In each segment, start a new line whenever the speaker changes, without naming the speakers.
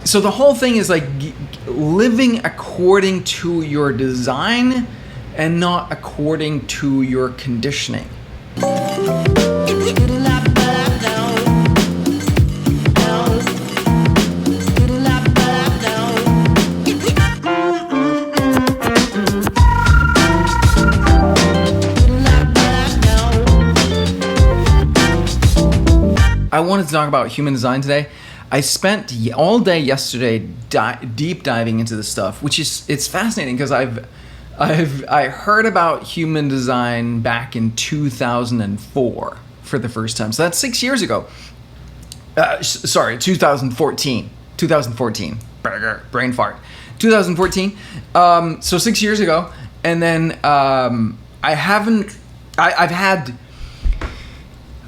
So the whole thing is like living according to your design and not according to your conditioning. I wanted to talk about human design today. I spent all day yesterday deep diving into this stuff, which it's fascinating because I heard about human design back in 2004 for the first time. So that's 6 years ago. 2014. 2014. Brain fart. 2014. So 6 years ago, and then I've had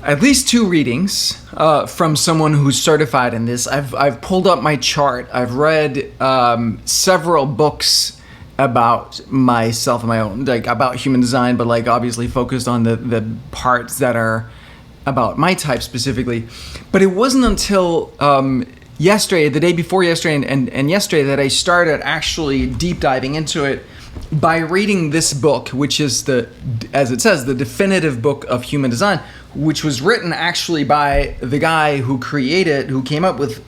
at least 2 readings from someone who's certified in this. I've pulled up my chart. I've read several books about myself and my own, like about human design, but like obviously focused on the parts that are about my type specifically. But it wasn't until yesterday, the day before yesterday, and yesterday that I started actually deep diving into it by reading this book, which is as it says, the definitive book of human design, which was written actually by the guy who came up with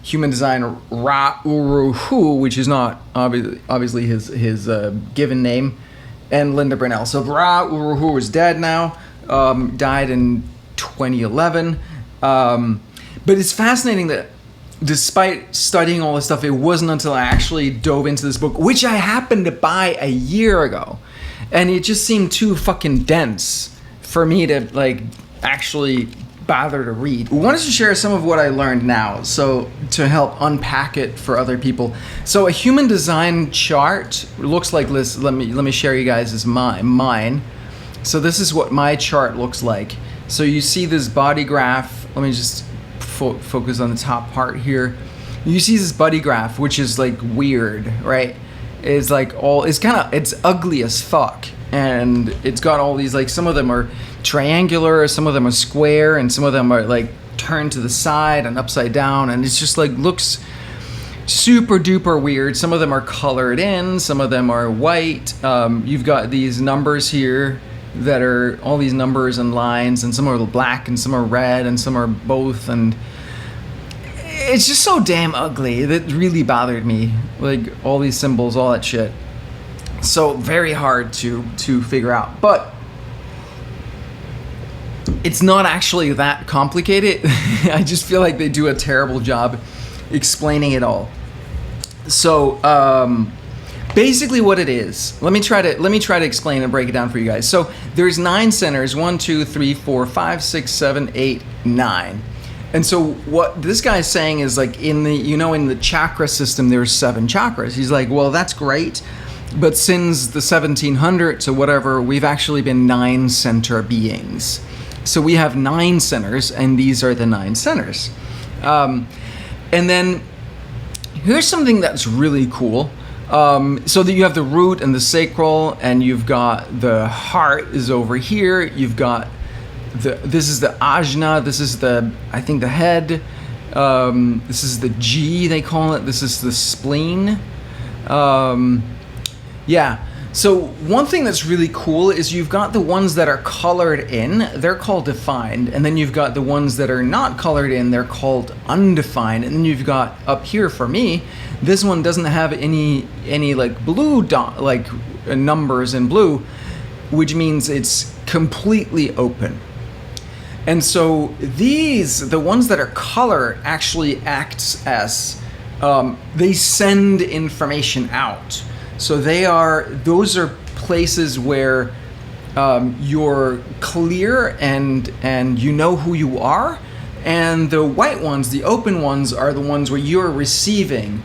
human design, Ra Uru Hu, which is not obviously his given name, and Linda Brunel. So Ra Uru Hu is dead now, died in 2011. But it's fascinating that despite studying all this stuff, it wasn't until I actually dove into this book, which I happened to buy a year ago, and it just seemed too fucking dense for me to like actually bother to read. I wanted to share some of what I learned now, so to help unpack it for other people. So a human design chart looks like this. Let me share you guys mine. So this is what my chart looks like. So you see this body graph. Let me just focus on the top part here. You see this body graph, which is like weird, right? It's like it's ugly as fuck. And it's got all these, like, some of them are triangular, some of them are square, and some of them are like turned to the side and upside down, and it's just like looks super duper weird. Some of them are colored in, some of them are white. You've got these numbers here that are all these numbers and lines, and some are black and some are red and some are both, and it's just so damn ugly. That really bothered me, like all these symbols, all that shit. So very hard to figure out, but it's not actually that complicated. I just feel like they do a terrible job explaining it all. So basically what it is, let me try to explain and break it down for you guys. So there's 9 centers, 1, 2, 3, 4, 5, 6, 7, 8, 9. And so what this guy's saying is, like, in the chakra system, there's 7 chakras. He's like, well, that's great. But since the 1700s or whatever, we've actually been 9 center beings. So we have 9 centers, and these are the 9 centers. And then here's something that's really cool. So that you have the root and the sacral, and you've got the heart is over here. You've got this is the ajna. This is I think the head. This is the G, they call it. This is the spleen. Yeah, so one thing that's really cool is you've got the ones that are colored in, they're called defined, and then you've got the ones that are not colored in, they're called undefined, and then you've got up here for me, this one doesn't have any like blue numbers in blue, which means it's completely open. And so the ones that are colored actually acts as, they send information out. So those are places where you're clear and you know who you are, and the white ones, the open ones, are the ones where you're receiving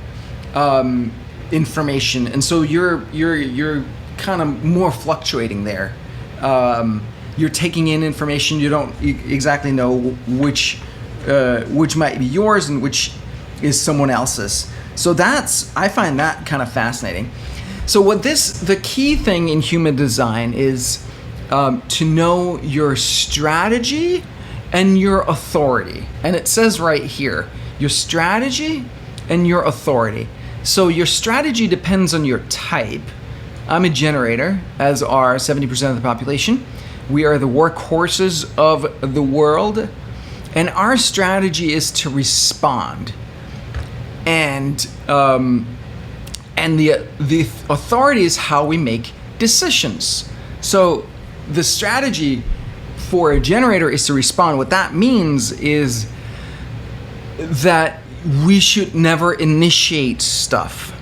information, and so you're kind of more fluctuating there. You're taking in information, you don't exactly know which might be yours and which is someone else's. So I find that kind of fascinating. So the key thing in human design is to know your strategy and your authority. And it says right here, your strategy and your authority. So your strategy depends on your type. I'm a generator, as are 70% of the population. We are the workhorses of the world, and our strategy is to respond. And the authority is how we make decisions. So the strategy for a generator is to respond. What that means is that we should never initiate stuff.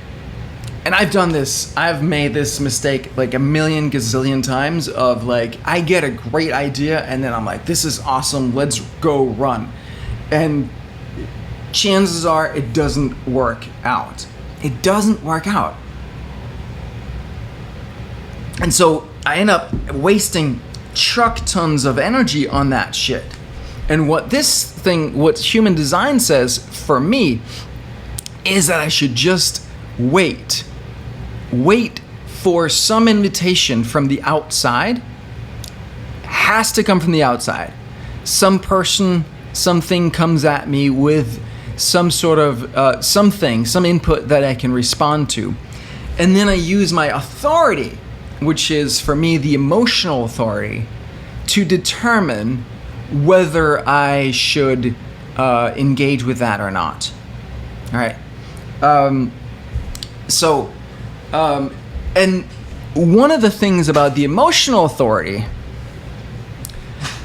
And I've done this. I've made this mistake like a million gazillion times of like, I get a great idea and then I'm like, this is awesome, let's go run. And chances are it doesn't work out. It doesn't work out. And so I end up wasting truck tons of energy on that shit. And what human design says for me is that I should just wait for some invitation from the outside. Has to come from the outside. Some person, something comes at me with some sort of some input that I can respond to. And then I use my authority, which is for me the emotional authority, to determine whether I should engage with that or not. All right. And one of the things about the emotional authority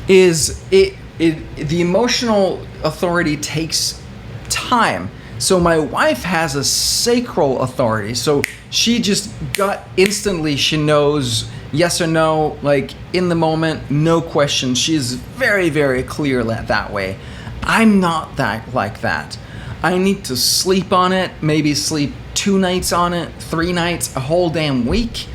is the emotional authority takes time. So my wife has a sacral authority. So she just instantly, she knows yes or no, like in the moment, no question. She's very, very clear that way. I'm not like that. I need to sleep on it, maybe sleep 2 nights on it, 3 nights, a whole damn week,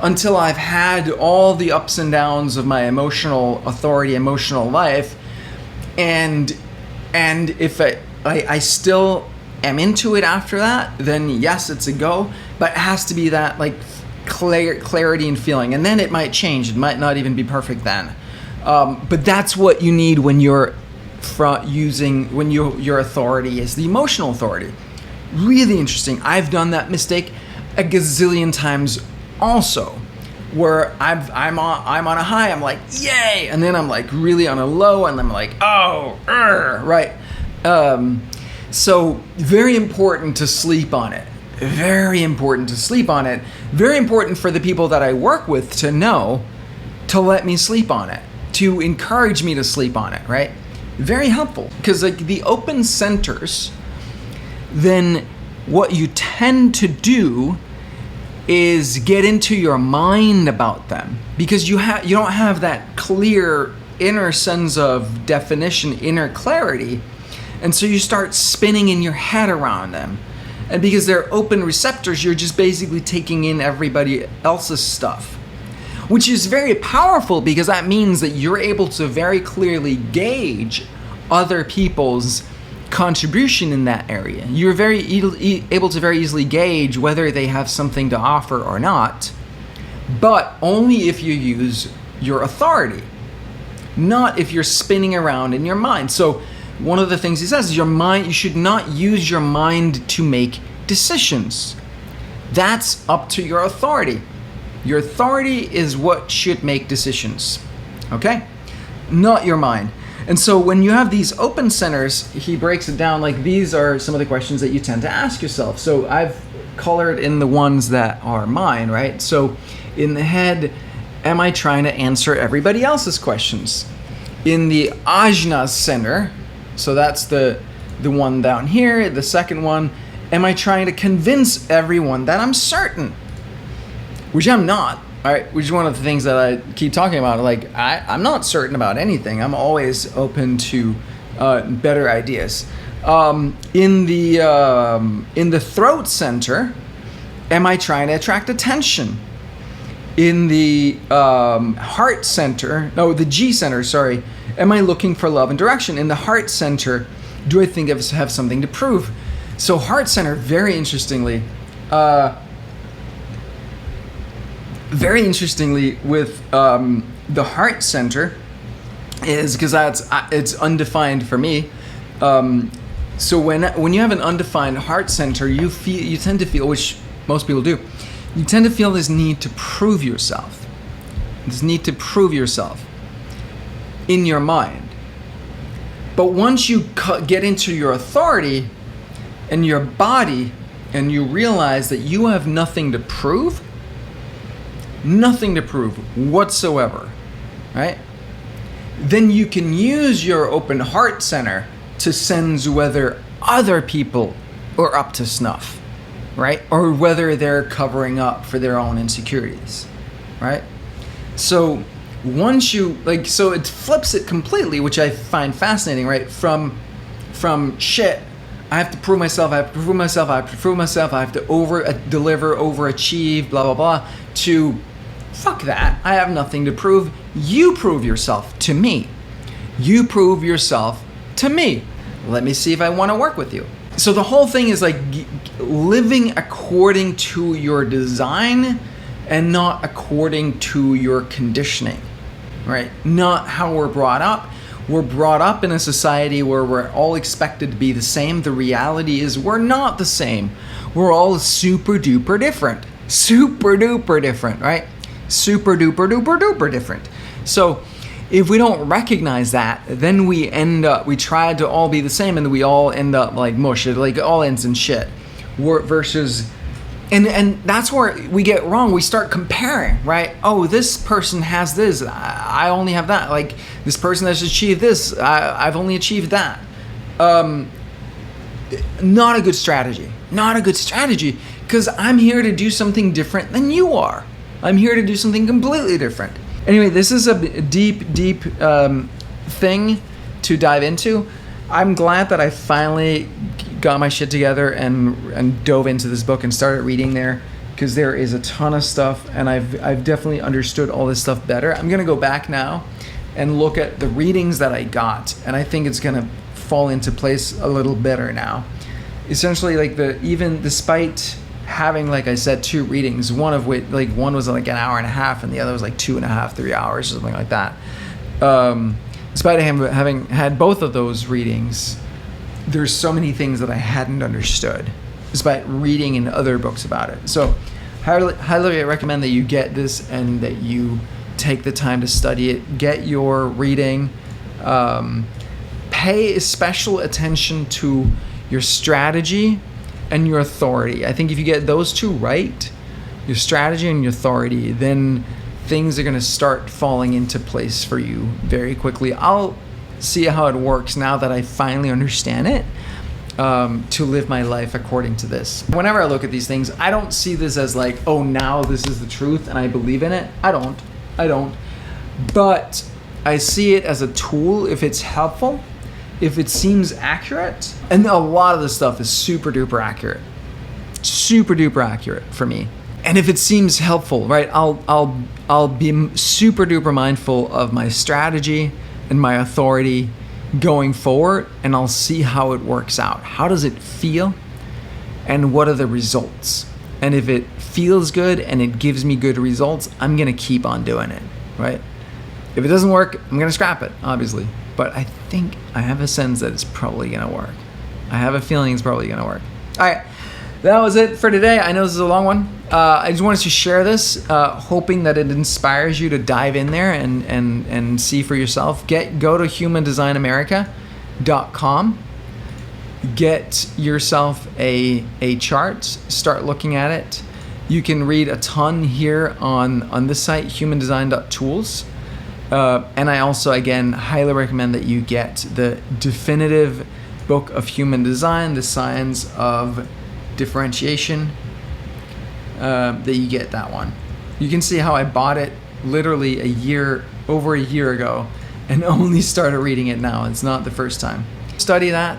until I've had all the ups and downs of my emotional authority, emotional life. And if I still am into it after that, then yes, it's a go. But it has to be that like clarity and feeling. And then it might change. It might not even be perfect then. But that's what you need when your authority is the emotional authority. Really interesting. I've done that mistake a gazillion times also, where I'm on a high, I'm like, yay, and then I'm like really on a low, and I'm like, oh, right. So very important to sleep on it. Very important to sleep on it. Very important for the people that I work with to know, to let me sleep on it, to encourage me to sleep on it, right? Very helpful, because like the open centers, then what you tend to do is get into your mind about them, because you don't have that clear inner sense of definition, inner clarity, and so you start spinning in your head around them. And because they're open receptors, you're just basically taking in everybody else's stuff, which is very powerful, because that means that you're able to very clearly gauge other people's contribution in that area. You're very able to very easily gauge whether they have something to offer or not, but only if you use your authority, not if you're spinning around in your mind. So one of the things he says is you should not use your mind to make decisions. That's up to your authority. Your authority is what should make decisions, okay? Not your mind. And so when you have these open centers, he breaks it down like these are some of the questions that you tend to ask yourself. So I've colored in the ones that are mine, right? So in the head, am I trying to answer everybody else's questions? In the ajna center, so that's the one down here, the second one, am I trying to convince everyone that I'm certain? Which I'm not. All right, which is one of the things that I keep talking about. Like, I'm not certain about anything. I'm always open to better ideas. In the throat center, am I trying to attract attention? In the heart center, the G center, sorry, am I looking for love and direction? In the heart center, do I think I have something to prove? So heart center, very interestingly with the heart center is, because it's undefined for me, So when you have an undefined heart center, you tend to feel, which most people do, you tend to feel this need to prove yourself. This need to prove yourself in your mind. But once you get into your authority and your body, and you realize that you have nothing to prove whatsoever, right? Then you can use your open heart center to sense whether other people are up to snuff, right? Or whether they're covering up for their own insecurities, right? So once you, so it flips it completely, which I find fascinating, right? From shit, I have to prove myself, I have to deliver, overachieve, blah, blah, blah, to fuck that. I have nothing to prove. You prove yourself to me. You prove yourself to me. Let me see if I want to work with you. So the whole thing is living according to your design and not according to your conditioning, right? Not how we're brought up. We're brought up in a society where we're all expected to be the same. The reality is we're not the same. We're all super duper different. Super duper different, right? Super duper duper duper different. So if we don't recognize that, then we try to all be the same, and we all end up like mush. It all ends in shit. Versus, and that's where we get wrong. We start comparing, right? Oh, this person has this. I only have that. Like, this person has achieved this. I've only achieved that. Not a good strategy. Not a good strategy, because I'm here to do something different than you are. I'm here to do something completely different. Anyway, this is a deep thing to dive into. I'm glad that I finally got my shit together and dove into this book and started reading there, because there is a ton of stuff, and I've definitely understood all this stuff better. I'm gonna go back now and look at the readings that I got, and I think it's gonna fall into place a little better now. Essentially, even despite having, like I said, 2 readings, one of which, one was an hour and a half, and the other was 2.5, 3 hours, or something like that. Despite having had both of those readings, there's so many things that I hadn't understood, despite reading in other books about it. So, highly recommend that you get this and that you take the time to study it. Get your reading. Pay special attention to your strategy and your authority. I think if you get those 2 right, your strategy and your authority, then things are going to start falling into place for you very quickly. I'll see how it works now that I finally understand it, to live my life according to this. Whenever I look at these things, I don't see this as oh, now this is the truth and I believe in it. I don't. But I see it as a tool if it's helpful, if it seems accurate. And a lot of this stuff is super duper accurate. Super duper accurate for me. And if it seems helpful, right, I'll be super duper mindful of my strategy and my authority going forward, and I'll see how it works out. How does it feel? And what are the results? And if it feels good and it gives me good results, I'm gonna keep on doing it, right? If it doesn't work, I'm gonna scrap it, obviously. But I think I have a sense that it's probably gonna work. I have a feeling it's probably gonna work. All right, that was it for today. I know this is a long one. I just wanted to share this, hoping that it inspires you to dive in there and see for yourself. Go to humandesignamerica.com. Get yourself a chart. Start looking at it. You can read a ton here on this site, humandesign.tools. And I also, again, highly recommend that you get the definitive book of human design, The Science of Differentiation, that you get that one. You can see how I bought it literally over a year ago and only started reading it now. It's not the first time. Study that,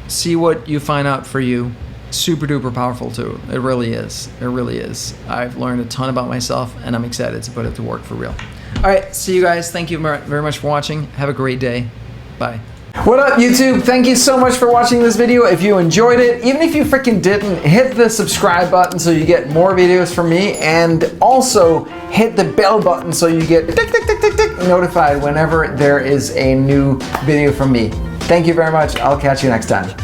see what you find out for you. Super duper powerful too. It really is. It really is. I've learned a ton about myself and I'm excited to put it to work for real. All right, see you guys. Thank you very much for watching. Have a great day. Bye. What up, YouTube? Thank you so much for watching this video. If you enjoyed it, even if you freaking didn't, hit the subscribe button so you get more videos from me, and also hit the bell button so you get tick, tick, tick, tick, tick, notified whenever there is a new video from me. Thank you very much. I'll catch you next time.